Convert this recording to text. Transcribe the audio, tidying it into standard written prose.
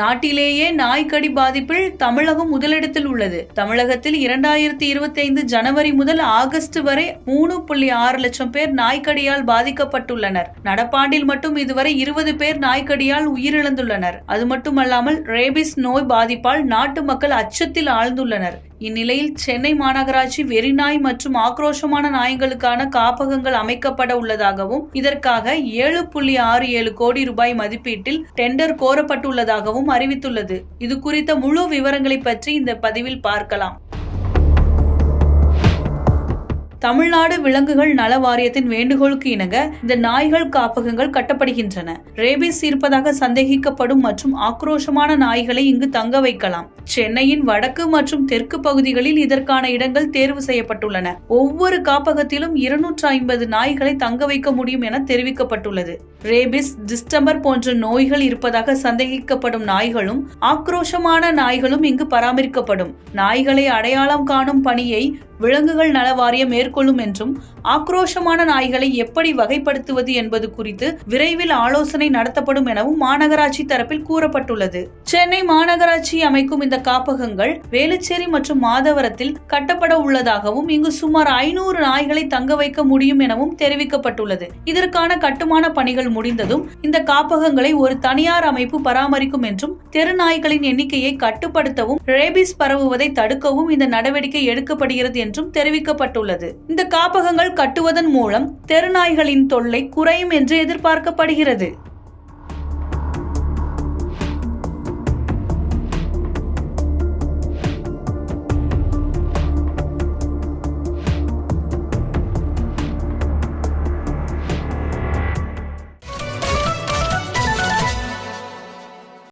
நாட்டிலேயே நாய்க்கடி பாதிப்பில் தமிழகம் முதலிடத்தில் உள்ளது. தமிழகத்தில் 2025 ஜனவரி முதல் ஆகஸ்ட் வரை 3.6 லட்சம் பேர் நாய்க்கடியால் பாதிக்கப்பட்டுள்ளனர். நடப்பாண்டில் மட்டும் இதுவரை 20 பேர் நாய்க்கடியால் உயிரிழந்துள்ளனர். அது மட்டுமல்லாமல் ரேபிஸ் நோய் பாதிப்பால் நாட்டு மக்கள் அச்சத்தில் ஆழ்ந்துள்ளனர். இந்நிலையில் சென்னை மாநகராட்சி வெறிநாய் மற்றும் ஆக்ரோஷமான நாய்களுக்கான காப்பகங்கள் அமைக்கப்பட உள்ளதாகவும் இதற்காக 7.67 கோடி ரூபாய் மதிப்பீட்டில் டெண்டர் கோரப்பட்டுள்ளதாகவும் அறிவித்துள்ளது. இது குறித்த முழு விவரங்களை பற்றி இந்த பதிவில் பார்க்கலாம். தமிழ்நாடு விலங்குகள் நல வாரியத்தின் வேண்டுகோளுக்கு இணங்க இந்த நாய்கள் காப்பகங்கள் கட்டப்படுகின்றன. ரேபிஸ் இருப்பதாக சந்தேகிக்கப்படும் மற்றும் ஆக்ரோஷமான நாய்களை இங்கு தங்க வைக்கலாம். சென்னையின் வடக்கு மற்றும் தெற்கு பகுதிகளில் இதற்கான இடங்கள் தேர்வு செய்யப்பட்டுள்ளன. ஒவ்வொரு காப்பகத்திலும் 250 நாய்களை தங்க வைக்க முடியும் என தெரிவிக்கப்பட்டுள்ளது. ரேபிஸ், டிஸ்டம்பர் போன்ற நோய்கள் இருப்பதாக சந்தேகிக்கப்படும் நாய்களும் ஆக்ரோஷமான நாய்களும் இங்கு பராமரிக்கப்படும். நாய்களை அடையாளம் காணும் பணியை விலங்குகள் நல வாரியம் மேற்கொள்ளும் என்றும் ஆக்ரோஷமான நாய்களை எப்படி வகைப்படுத்துவது என்பது குறித்து விரைவில் ஆலோசனை நடத்தப்படும் எனவும் மாநகராட்சி தரப்பில் கூறப்பட்டுள்ளது. சென்னை மாநகராட்சி அமைக்கும் இந்த காப்பகங்கள் வேலுச்சேரி மற்றும் மாதவரத்தில் கட்டப்பட உள்ளதாகவும் இங்கு சுமார் 500 நாய்களை தங்க வைக்க முடியும் எனவும் தெரிவிக்கப்பட்டுள்ளது. இதற்கான கட்டுமான பணிகள் முடிந்ததும் இந்த காப்பகங்களை ஒரு தனியார் அமைப்பு பராமரிக்கும் என்றும் தெரு நாய்களின் எண்ணிக்கையை கட்டுப்படுத்தவும் ரேபிஸ் பரவுவதை தடுக்கவும் இந்த நடவடிக்கை எடுக்கப்படுகிறது என்றும் தெரிவிக்கப்பட்டுள்ளது. இந்த காப்பகங்கள் கட்டுவதன் மூலம் தெருநாய்களின் தொல்லை குறையும் என்று எதிர்பார்க்கப்படுகிறது.